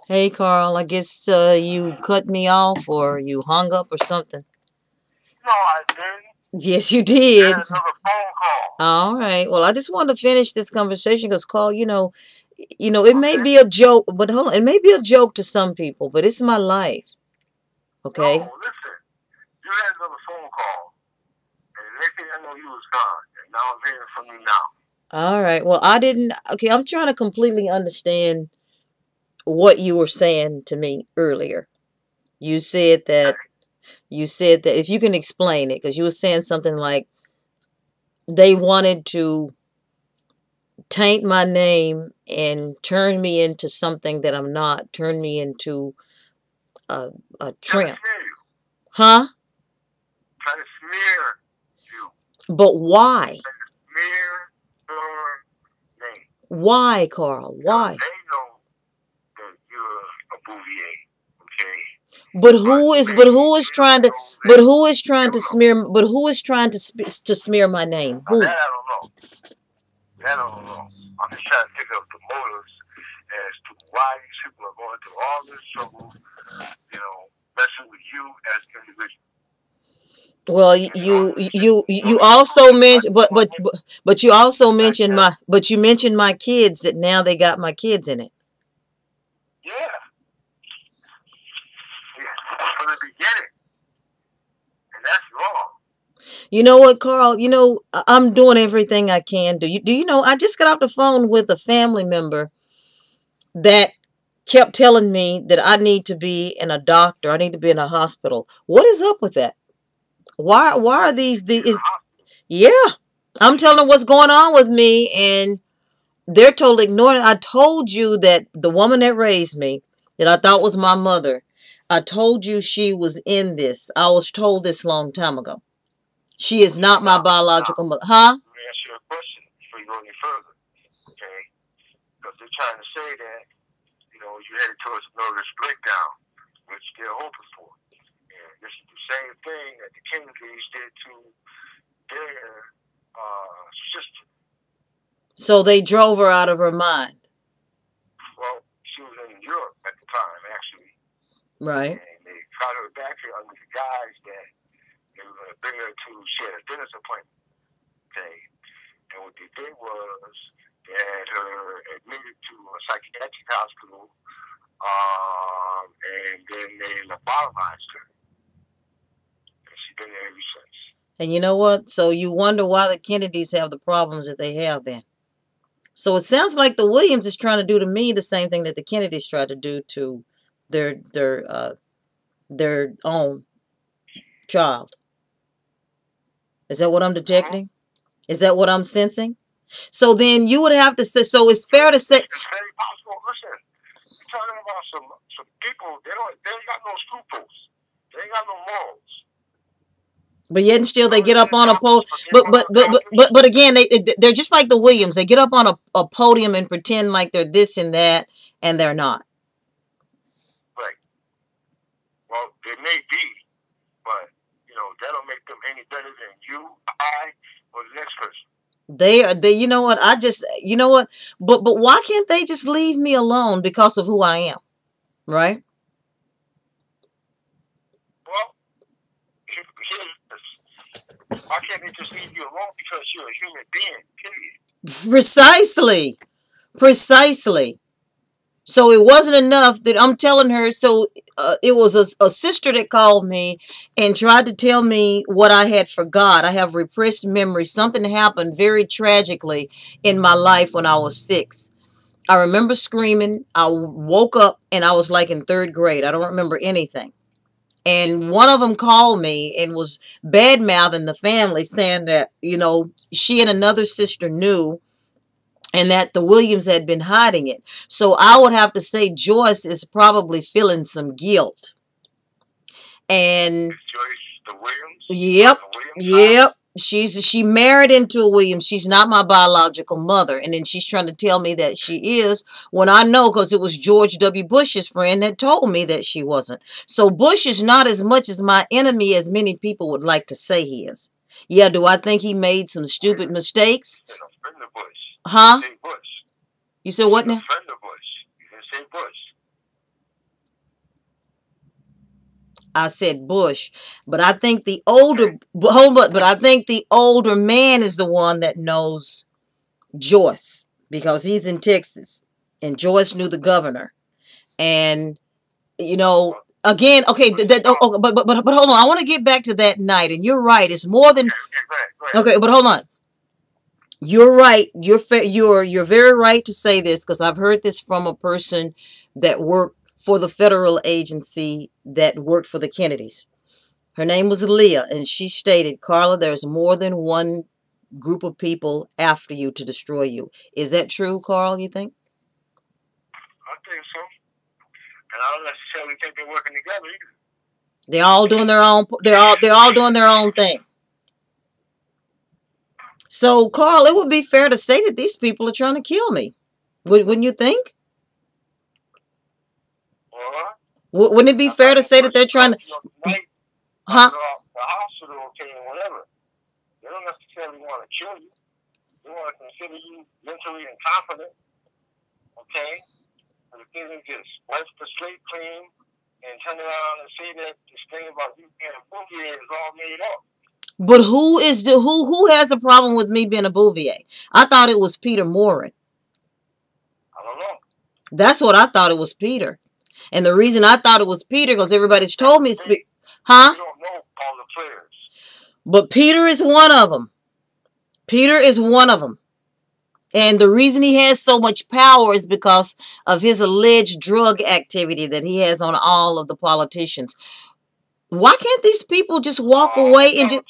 Hey, Carl, I guess you cut me off or you hung up or something. No, I didn't. Yes, you You did. had another phone call. All right. Well, I just wanted to finish this conversation because, Carl, it may Okay? be a joke, but hold on, it may be a joke to some people, but it's my life. Okay. No, listen. You had another phone call. And the next thing I know, you was gone. And now I'm hearing from you now. All right. Well, I didn't. Okay, I'm trying to completely understand what you were saying to me earlier. You said that Okay? if you can explain it, because you were saying something like they wanted to taint my name and turn me into something that I'm not, turn me into a, a Trying to tramp. smear you. Huh? Trying to smear you. But why? Trying to smear your name. Why, Carl? Because Why? they know that you're a Bouvier. Okay? But But who is maybe they don't know that you know. to smear my name? Now Who? that I don't know. That I don't know. I'm just trying to figure out the motives as to why these people are going through all this trouble, messing with you as an individual. Well, And all this shit. you Well, you also know, I mentioned, just want him but you also back mentioned that. but you mentioned my kids, that now they got my kids in it. Yeah. Yeah. From the beginning. And that's wrong. You know what, Carl? I'm doing everything I can. Do you know I just got off the phone with a family member that kept telling me that I need to be in a doctor. I need to be in a hospital. What is up with that? Why are these In the is hospital. yeah. I'm telling them what's going on with me, and they're totally ignoring it. I told you that the woman that raised me, that I thought was my mother, I told you she was in this. I was told this long time ago. She is Okay, not my now, biological mother. Huh? let me ask you a question before you go any further. Okay? Because they're trying to say that, you headed towards a nervous breakdown, which they're hoping for. And this is the same thing that the Kennedys did to their sister. So they drove her out of her mind. Well, she was in Europe at the time, actually. Right. And they got her back here under the guise that they were going to bring her to, she had a dentist appointment. Okay? And what they did was they had her admitted to a psychiatric hospital, and then they lobotomized her. And she's been there ever since. And you know what? So you wonder why the Kennedys have the problems that they have then. So it sounds like the Williams is trying to do to me the same thing that the Kennedys tried to do to their their uh their own child. Is that what I'm Mm-hmm. detecting? Is that what I'm sensing? So then you would have to say, so it's fair to say, It's very possible. Listen, you're talking about some people. They ain't got no scruples. They ain't got no morals. but yet and still they They get up did on a accomplish podium. what they But want to but but but accomplish. but but again, they're just like the Williams. They get up on a podium and pretend like they're this and that, and they're not. Right. Well, they may be, but that don't make them any better than you, I, or the next person. They you know what, but why can't they just leave me alone because of who I am, right? Well, here's this. Why can't they just leave you alone? Because you're a human being. Period. Precisely. Precisely. So it wasn't enough that I'm telling her. So it was a sister that called me and tried to tell me what I had forgot. I have repressed memory. Something happened very tragically in my life when I was 6. I remember screaming. I woke up and I was like in 3rd grade. I don't remember anything. And one of them called me and was bad mouthing the family, saying that, she and another sister knew and that the Williams had been hiding it. So I would have to say Joyce is probably feeling some guilt. And Is Joyce the Williams on yep, the Williams side? yep. She married into a Williams. She's not my biological mother. And then she's trying to tell me that she is, when I know, because it was George W. Bush's friend that told me that she wasn't. So Bush is not as much as my enemy as many people would like to say he is. Yeah, do I think he made some Wait a stupid minute. mistakes? You said a friend of Bush. You Huh? didn't say Bush. You said You what said a now? friend of Bush. You didn't say Bush. I said Bush. But I think the older, but I think the older man is the one that knows Joyce because he's in Texas, and Joyce knew the governor. And you know, again, okay, but hold on. I want to get back to that night, and you're right. It's more than okay. But hold on. You're right. You're very right to say this because I've heard this from a person that worked for the federal agency that worked for the Kennedys. Her name was Leah, and she stated, Carla, there's more than one group of people after you to destroy you. Is that true, Carl, you think? I think so. And I don't necessarily think they're working together either. They're all doing their own they're all doing their own thing. So, Carl, it would be fair to say that these people are trying to kill me. Wouldn't you think? Wouldn't it be fair to say that they're trying to... Huh? The hospital, okay, whatever. They don't necessarily want to kill you. They want to consider you mentally incompetent, okay? And the thing is just wipe the slate clean and turn around and say that this thing about you being a Bouvier is all made up. But who has a problem with me being a Bouvier? I thought it was Peter Morin. I don't know. That's what I thought it was, Peter. And the reason I thought it was Peter because everybody's told me it's huh? You don't know all the players. But Peter is one of them. Peter is one of them. And the reason he has so much power is because of his alleged drug activity that he has on all of the politicians. Why can't these people just walk away and just...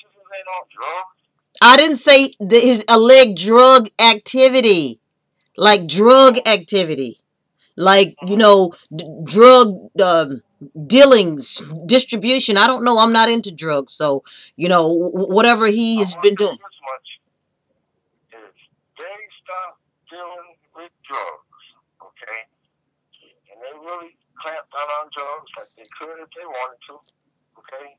I didn't say his alleged drug activity. Like drug activity. Like, you know, drug dealings, distribution. I don't know. I'm not into drugs. So, you know, whatever he has been doing. They stop dealing with drugs, okay? And they really clamp down on drugs like they could if they wanted to, okay?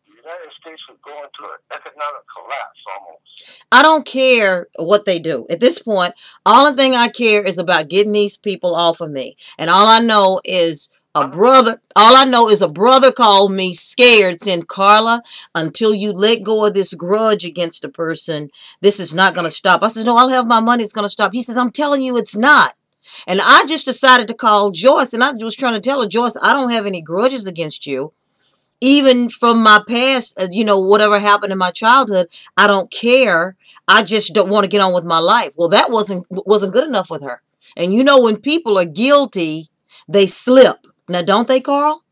The United States would go into an economic collapse almost. I don't care what they do. At this point, all the thing I care is about getting these people off of me. And all I know is a brother called me scared saying, Carla, until you let go of this grudge against a person, this is not going to stop. I said, no, I'll have my money. It's going to stop. He says, I'm telling you it's not. And I just decided to call Joyce, and I was trying to tell her, Joyce, I don't have any grudges against you. Even from my past, you know, whatever happened in my childhood, I don't care. I just don't want to get on with my life. Well, that wasn't good enough with her. And you know, when people are guilty, they slip. Now, don't they, Carl?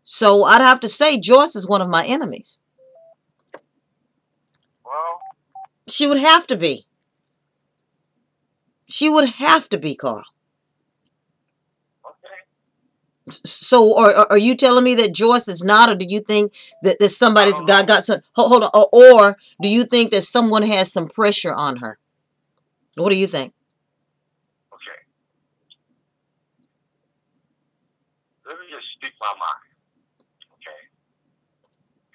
So I'd have to say Joyce is one of my enemies. Well, she would have to be. She would have to be, Carl. So, are you telling me that Joyce is not, or do you think that somebody's got some? Hold on, or do you think that someone has some pressure on her? What do you think? Okay, let me just speak my mind. Okay,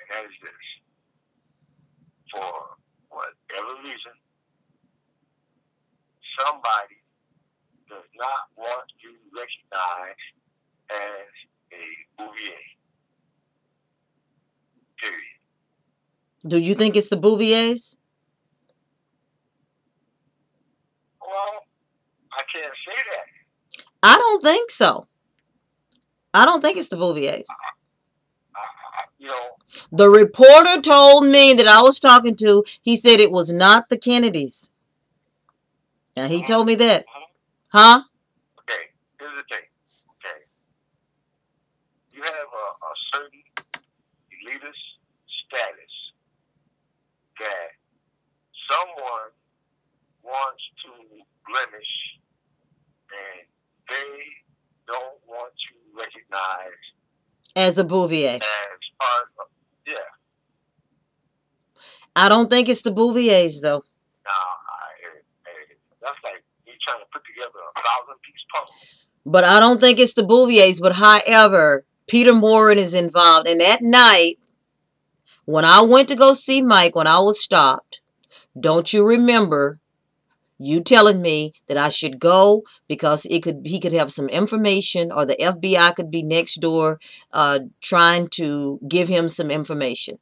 and that is this: for whatever reason, somebody does not want you recognized as a Bouvier. Period. Do you think it's the Bouviers? Well, I can't say that. I don't think so. I don't think it's the Bouviers. You know, the reporter told me that I was talking to, he said it was not the Kennedys. Now, he told me that. Huh? Okay, here's the thing. You have a certain elitist status that someone wants to blemish and they don't want you recognized as a Bouvier. As part of, yeah. I don't think it's the Bouviers, though. That's like you trying to put together a 1,000-piece puzzle. But I don't think it's the Bouviers. But however, Peter Morin is involved. And that night, when I went to go see Mike, when I was stopped, don't you remember, You telling me that I should go because he could have some information, or the FBI could be next door trying to give him some information.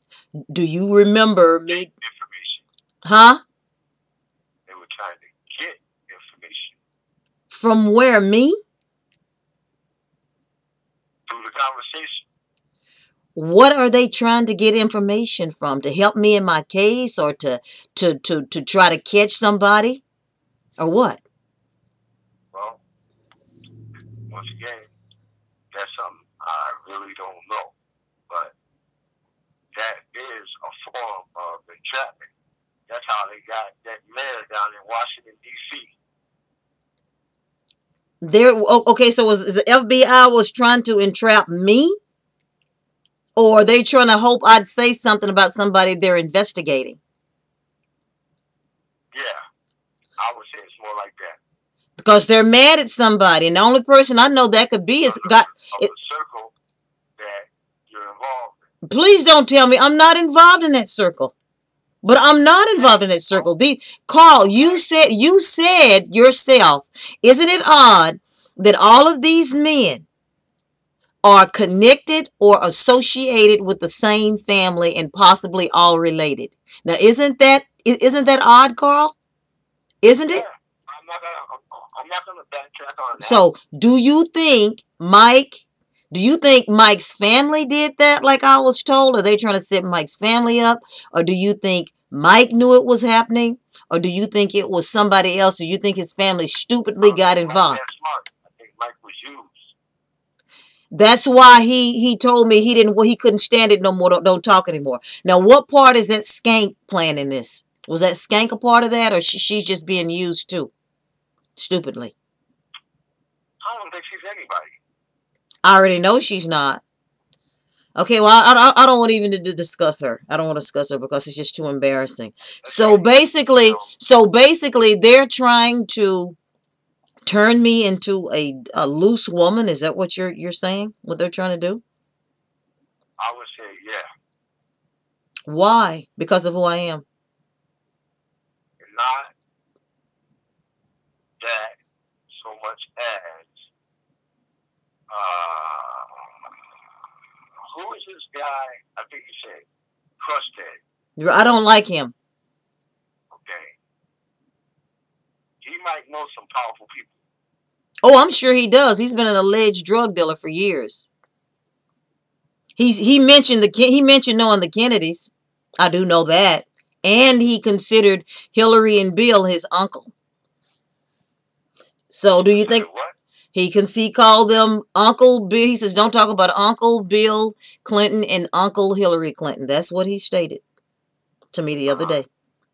Do you remember me? Information. Huh? They were trying to get information. From where? Me? Through the conversation. What are they trying to get information from? To help me in my case, or to try to catch somebody? Or what? Well, once again, that's something I really don't know. But that is a form of entrapment. That's how they got that mayor down in Washington, D.C. Okay, so the FBI was trying to entrap me? Or are they trying to hope I'd say something about somebody they're investigating? Yeah, I would say it's more like that. Because they're mad at somebody, and the only person I know that could be is the circle that you're involved in. Please don't tell me I'm not involved in that circle. But I'm not involved in that circle. Carl, you said yourself, isn't it odd that all of these men are connected or associated with the same family and possibly all related? Now, isn't that odd, Carl? Isn't it? I'm not gonna backtrack on that. So, do you think Mike's family did that, like I was told? Are they trying to set Mike's family up? Or do you think Mike knew it was happening? Or do you think it was somebody else? Or you think his family stupidly got involved? I think Mike was used. That's why he told me he couldn't stand it no more. Don't talk anymore. Now, what part is that skank playing in this? Was that skank a part of that, or she's just being used too? Stupidly. I don't think she's anybody. I already know she's not. Okay, well, I don't want even to discuss her. I don't want to discuss her because it's just too embarrassing. So basically, they're trying to turn me into a loose woman. Is that what you're saying? What they're trying to do? I would say, yeah. Why? Because of who I am. Not that so much as who is this guy? I think you said Crusted. I don't like him. Okay. He might know some powerful people. Oh, I'm sure he does. He's been an alleged drug dealer for years. He mentioned knowing the Kennedys. I do know that. And he considered Hillary and Bill his uncle. So do you think what? He called them Uncle Bill? He says, don't talk about Uncle Bill Clinton and Uncle Hillary Clinton. That's what he stated to me the other day.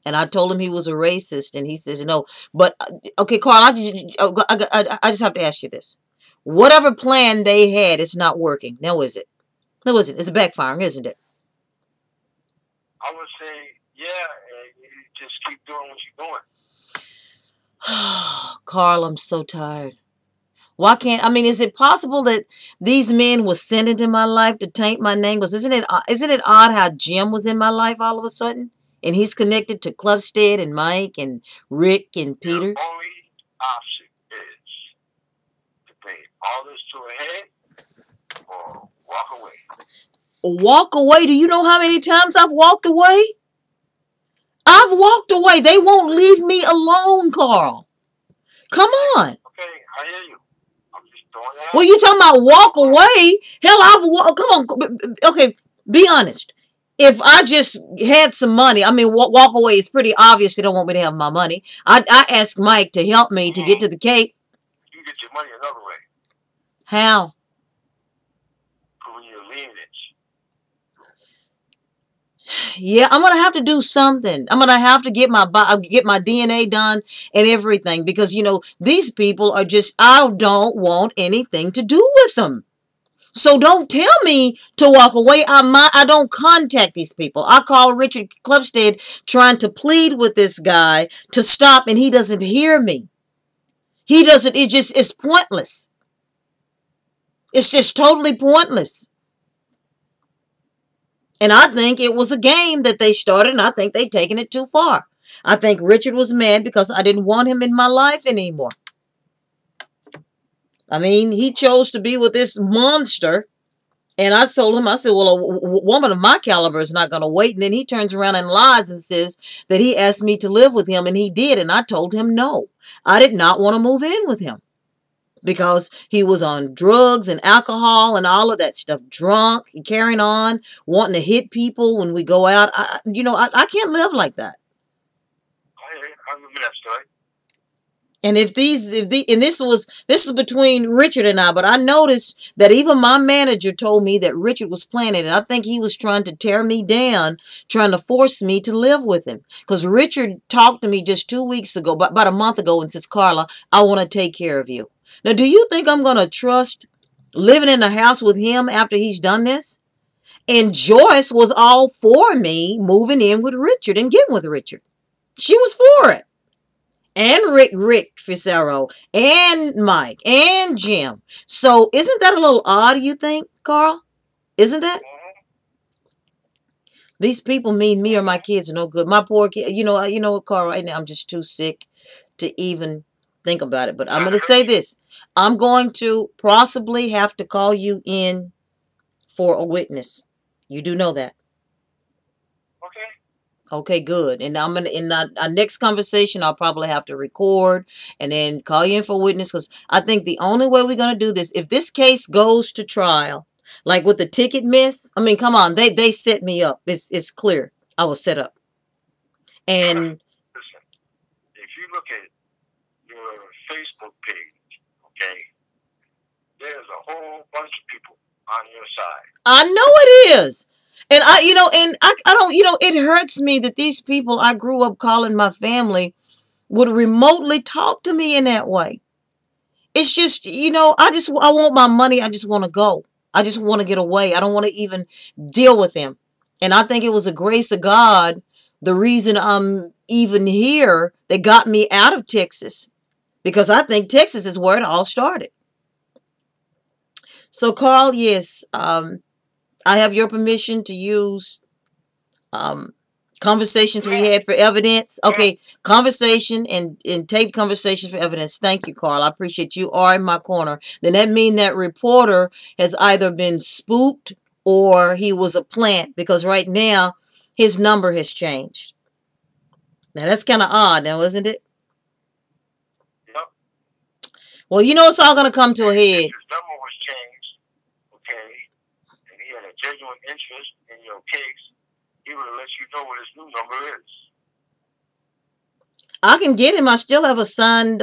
And I told him he was a racist, and he says no. But okay, Carl, I just have to ask you this: whatever plan they had, it's not working. No, is it? No, is it? It's backfiring, isn't it? I would say, yeah. You just keep doing what you're doing. Carl, I'm so tired. Why can't is it possible that these men were sent into my life to taint my name? Because isn't it odd how Jim was in my life all of a sudden? And he's connected to Clubstead and Mike and Rick and Peter. The only option is to pay all this to a head or walk away. Walk away? Do you know how many times I've walked away? I've walked away. They won't leave me alone, Carl. Come on. Okay, I hear you. I'm just throwing it out. Well, you talking about walk away? Hell, I've walked. Come on. Okay, be honest. If I just had some money, walk away is pretty obvious they don't want me to have my money. I asked Mike to help me to get to the Cape. You get your money another way. How? When you're lineage. Yeah, I'm gonna have to do something. I'm gonna have to get my DNA done and everything, because these people are just, I don't want anything to do with them. So don't tell me to walk away. I don't contact these people. I call Richard Clubstead trying to plead with this guy to stop, and he doesn't hear me. He doesn't. It's pointless. It's just totally pointless. And I think it was a game that they started, and I think they've taken it too far. I think Richard was mad because I didn't want him in my life anymore. I mean, he chose to be with this monster. And I told him, I said, well, a woman of my caliber is not going to wait. And then he turns around and lies and says that he asked me to live with him, and he did. And I told him no. I did not want to move in with him because he was on drugs and alcohol and all of that stuff, drunk and carrying on, wanting to hit people when we go out. I can't live like that. I remember that story. And and this is between Richard and I, but I noticed that even my manager told me that Richard was planning it. I think he was trying to tear me down, trying to force me to live with him. Because Richard talked to me just 2 weeks ago, about a month ago, and says, Carla, I want to take care of you. Now, do you think I'm going to trust living in a house with him after he's done this? And Joyce was all for me moving in with Richard and getting with Richard. She was for it. And Rick Fisero, and Mike, and Jim. So isn't that a little odd, you think, Carl? Isn't that? These people mean me or my kids are no good. My poor kid, what, Carl, right now I'm just too sick to even think about it. But I'm going to say this. I'm going to possibly have to call you in for a witness. You do know that. Okay, good. And I'm gonna in our next conversation, I'll probably have to record and then call you in for witness, because I think the only way we're gonna do this, if this case goes to trial, like with the ticket miss, I mean, come on, they set me up. It's clear I was set up. And listen, if you look at your Facebook page, okay, there's a whole bunch of people on your side. I know it is. And I don't, it hurts me that these people I grew up calling my family would remotely talk to me in that way. It's just, I want my money. I just want to go. I just want to get away. I don't want to even deal with them. And I think it was the grace of God, the reason I'm even here, that got me out of Texas, because I think Texas is where it all started. So, Carl, yes, I have your permission to use conversations we had for evidence. Okay, conversation and tape conversations for evidence. Thank you, Carl. I appreciate you are in my corner. Then that means that reporter has either been spooked or he was a plant, because right now his number has changed. Now that's kind of odd now, isn't it? Yep. Well, it's all going to come to a head. His number was changed, okay, and he had a genuine interest in your case. He would have let you know what his new number is. I can get him. I still have a signed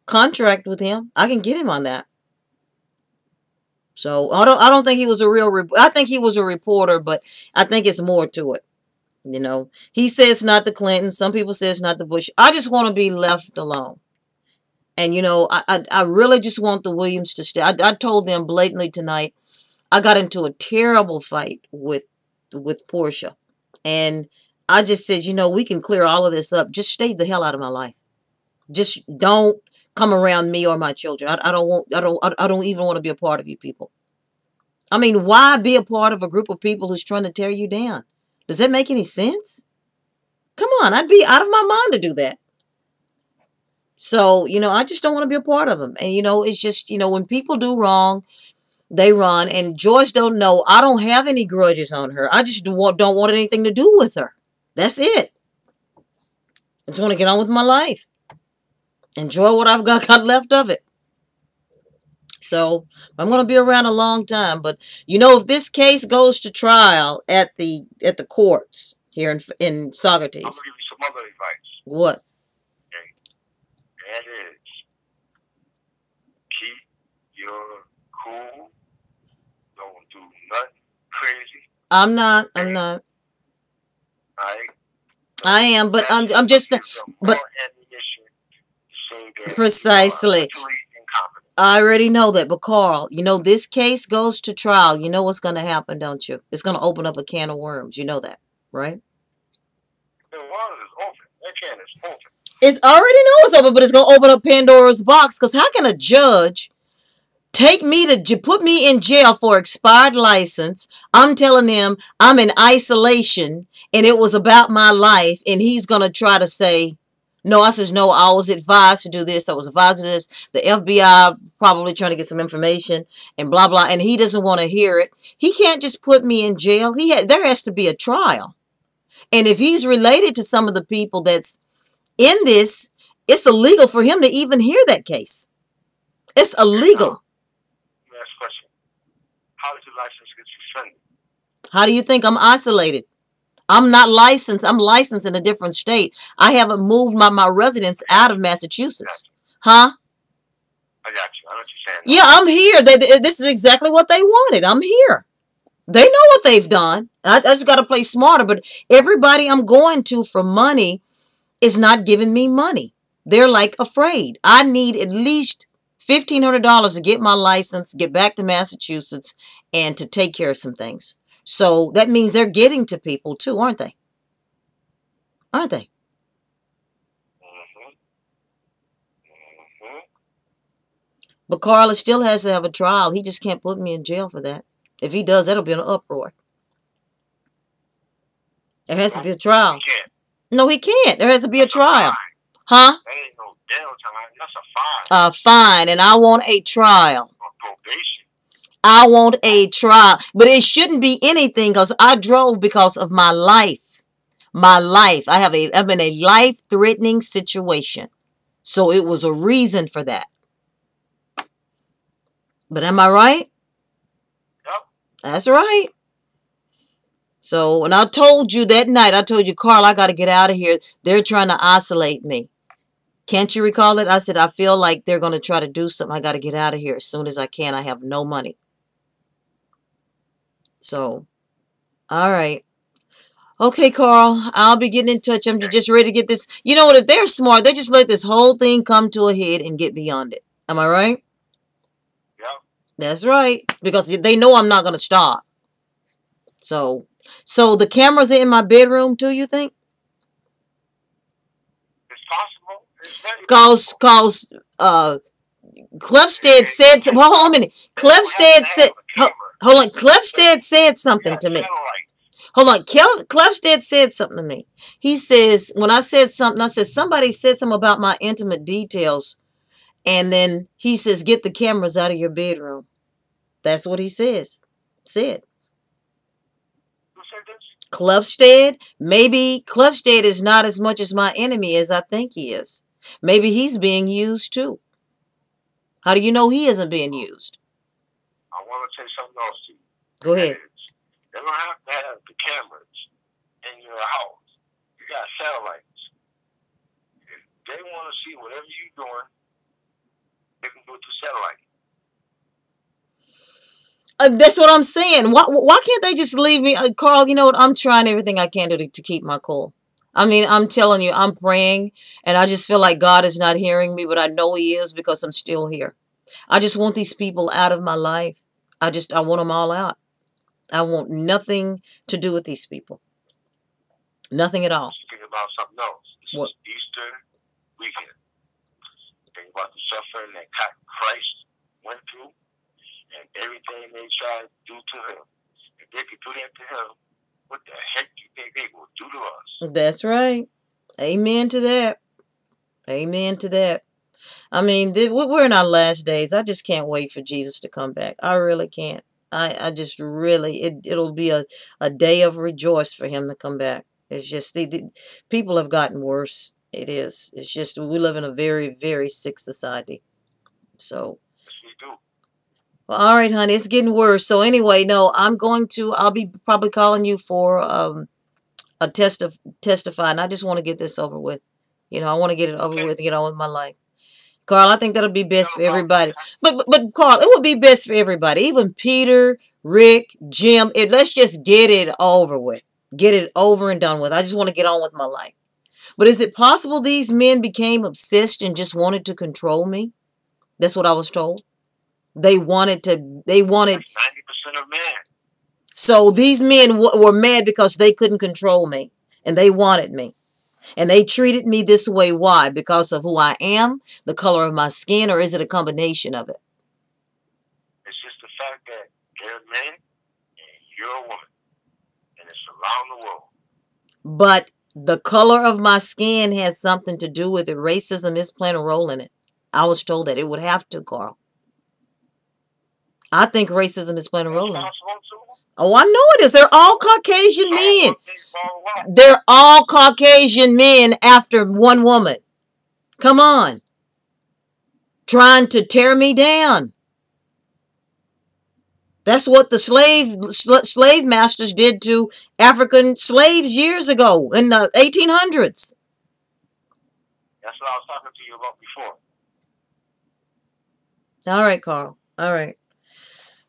contract with him. I can get him on that. So I don't think he was a real. I think he was a reporter, but I think it's more to it. He says not the Clinton. Some people say it's not the Bush. I just want to be left alone. And I really just want the Williams to stay. I told them blatantly tonight. I got into a terrible fight with Portia. And I just said, we can clear all of this up. Just stay the hell out of my life. Just don't come around me or my children. I don't even want to be a part of you people. I mean, why be a part of a group of people who's trying to tear you down? Does that make any sense? Come on, I'd be out of my mind to do that. So, I just don't want to be a part of them. And, it's just, when people do wrong, they run. And Joyce don't know. I don't have any grudges on her. I just don't want anything to do with her. That's it. I just want to get on with my life. Enjoy what I've got left of it. So I'm going to be around a long time. But, if this case goes to trial at the courts here in Socrates. I'm going to give you some other advice. What? Okay. That is, keep your cool. Don't do nothing crazy. I'm not. All right. I am, but I'm just. But precisely. I already know that, but Carl, this case goes to trial. You know what's going to happen, don't you? It's going to open up a can of worms. You know that, right? The world is open. That can is open. It's already know it's open, but it's going to open up Pandora's box, because how can a judge Put me in jail for expired license. I'm telling them I'm in isolation and it was about my life, and he's going to try to say, no. I says, no, I was advised to do this. I was advised to do this. The FBI probably trying to get some information and blah, blah. And he doesn't want to hear it. He can't just put me in jail. There has to be a trial. And if he's related to some of the people that's in this, it's illegal for him to even hear that case. It's illegal. Last question. How did your license get suspended? How do you think I'm isolated? I'm not licensed. I'm licensed in a different state. I haven't moved my residence out of Massachusetts. Huh? I got you. I know what you're saying. Yeah, I'm here. This is exactly what they wanted. I'm here. They know what they've done. I just got to play smarter. But everybody I'm going to for money is not giving me money. They're like afraid. I need at least $1,500 to get my license, get back to Massachusetts, and to take care of some things. So that means they're getting to people too, aren't they? Aren't they? But Carla still has to have a trial. He just can't put me in jail for that. If he does, that'll be an uproar. There has to be a trial. No, he can't. There has to be a trial. Huh? That ain't no jail time. That's a fine. A fine, and I want a trial. Probation. I want a trial. But it shouldn't be anything because I drove because of my life. My life. I'm in a life-threatening situation. So it was a reason for that. But am I right? Yep. That's right. So when I told you that night, I told you, Carl, I got to get out of here. They're trying to isolate me. Can't you recall it? I said, I feel like they're going to try to do something. I got to get out of here as soon as I can. I have no money. So, all right. Okay, Carl, I'll be getting in touch. I'm just ready to get this. You know what? If they're smart, they just let this whole thing come to a head and get beyond it. Am I right? Yep. That's right. Because they know I'm not going to stop. So the cameras are in my bedroom too, you think? It's possible. It's very possible. Cause Clefstead said, well, hold on a minute. Clefstead said, hold on. Clefstead said something to me. Hold on. Clefstead said something to me. He says, when I said something, I said, somebody said something about my intimate details. And then he says, get the cameras out of your bedroom. That's what he says. Said. Who said this? Clefstead. Maybe Clefstead is not as much as my enemy as I think he is. Maybe he's being used too. How do you know he isn't being used? I want to say something else to you. Go ahead. They're going to have the cameras in your house. You got satellites. If they want to see whatever you're doing, they can do it through satellite. That's what I'm saying. Why can't they just leave me? Carl, you know what? I'm trying everything I can to keep my cool. I mean, I'm telling you, I'm praying, and I just feel like God is not hearing me, but I know he is because I'm still here. I just want these people out of my life. I want them all out. I want nothing to do with these people. Nothing at all. Think about something else. This What? is Easter weekend. Think about the suffering that Christ went through and everything they tried to do to him. If they could do that to him, what the heck do you think they will do to us? That's right. Amen to that. Amen to that. I mean, we're in our last days. I just can't wait for Jesus to come back. I really can't. I just really, it'll be a day of rejoice for him to come back. It's just, the people have gotten worse. It is. It's just, we live in a very, very sick society. So. Yes, we do. Well, all right, honey, it's getting worse. So anyway, no, I'll be probably calling you for a testify, and I just want to get this over with. You know, I want to get it over with and get on with my life. Carl, I think that'll be best for everybody. But Carl, it would be best for everybody. Even Peter, Rick, Jim. Let's just get it over with. Get it over and done with. I just want to get on with my life. But is it possible these men became obsessed and just wanted to control me? That's what I was told. They wanted 90% of men. So these men were mad because they couldn't control me. And they wanted me. And they treated me this way. Why? Because of who I am, the color of my skin, or is it a combination of it? you're a woman, and it's around the world. But the color of my skin has something to do with it. Racism is playing a role in it. I was told that it would have to, Carl. I think racism is playing a role in it. Oh, I know it is. They're all Caucasian men. They're all Caucasian men after one woman. Come on. Trying to tear me down. That's what the slave masters did to African slaves years ago in the 1800s. That's what I was talking to you about before. All right, Carl. All right.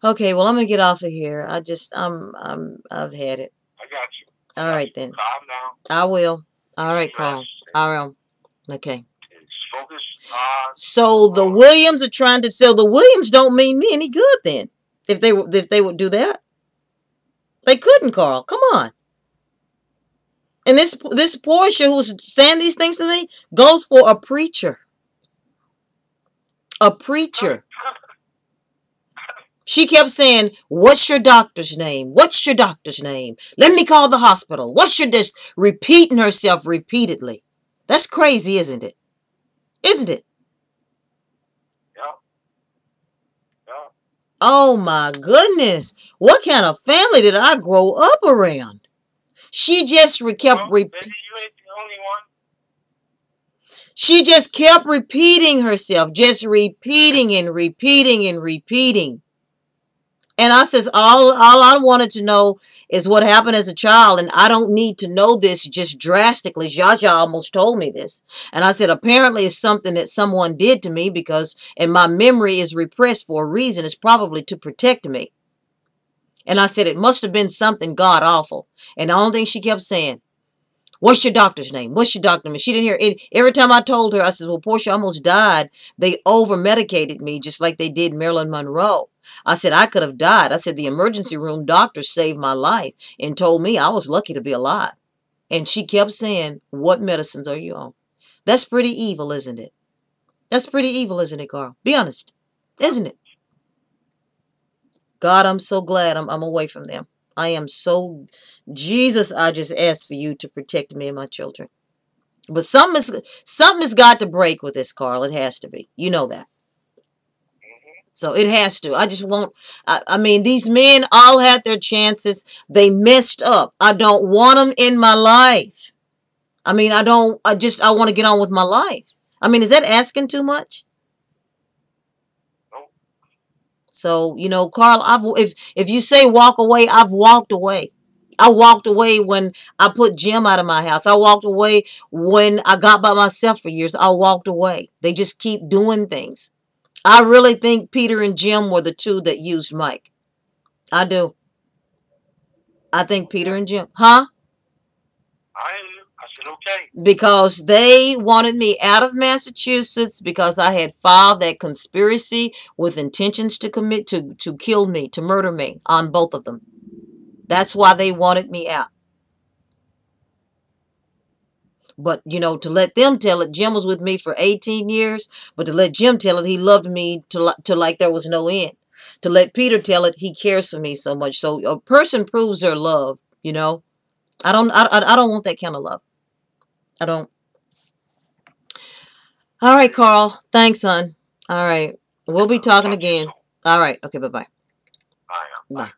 Okay, well, I'm gonna get off of here. I've had it. I got you. All right then. Calm down. I will. All right, Carl. All right. Okay. Focus on. So the Williams are trying to sell. The Williams don't mean me any good then. If they would do that, they couldn't, Carl. Come on. And this Portia who's saying these things to me goes for a preacher. A preacher. She kept saying, "What's your doctor's name? What's your doctor's name? Let me call the hospital. What's your this?" Repeating herself repeatedly. That's crazy, isn't it? Isn't it? Yeah. Yeah. Oh my goodness. What kind of family did I grow up around? She just kept repeating. Maybe you ain't the only one. She just kept repeating herself. Just repeating and repeating and repeating. And I says, all I wanted to know is what happened as a child. And I don't need to know this just drastically. Jaja almost told me this. And I said, apparently it's something that someone did to me because, and my memory is repressed for a reason. It's probably to protect me. And I said, it must have been something god awful. And the only thing she kept saying, "What's your doctor's name? What's your doctor's name?" She didn't hear it. Every time I told her, I said, "Well, Portia almost died. They over-medicated me just like they did Marilyn Monroe." I said, "I could have died." I said, "The emergency room doctor saved my life and told me I was lucky to be alive." And she kept saying, "What medicines are you on?" That's pretty evil, isn't it? That's pretty evil, isn't it, Carl? Be honest. Isn't it? God, I'm so glad I'm away from them. I am so... Jesus, I just ask for you to protect me and my children. But something has got to break with this, Carl. It has to be. You know that. So it has to. I just won't. I mean, these men all had their chances. They messed up. I don't want them in my life. I mean, I want to get on with my life. I mean, is that asking too much? So, you know, Carl, if you say walk away, I've walked away. I walked away when I put Jim out of my house. I walked away when I got by myself for years. I walked away. They just keep doing things. I really think Peter and Jim were the two that used Mike. I do. I think Peter and Jim. Huh? I said, okay. Because they wanted me out of Massachusetts because I had filed that conspiracy with intentions to commit, to kill me, to murder me on both of them. That's why they wanted me out. But, you know, to let them tell it, Jim was with me for 18 years. But to let Jim tell it, he loved me to like there was no end. To let Peter tell it, he cares for me so much. So a person proves their love, you know. I don't want that kind of love. I don't. All right, Carl. Thanks, hon. All right. We'll be talking again. All right. Okay, bye-bye. Bye. Bye.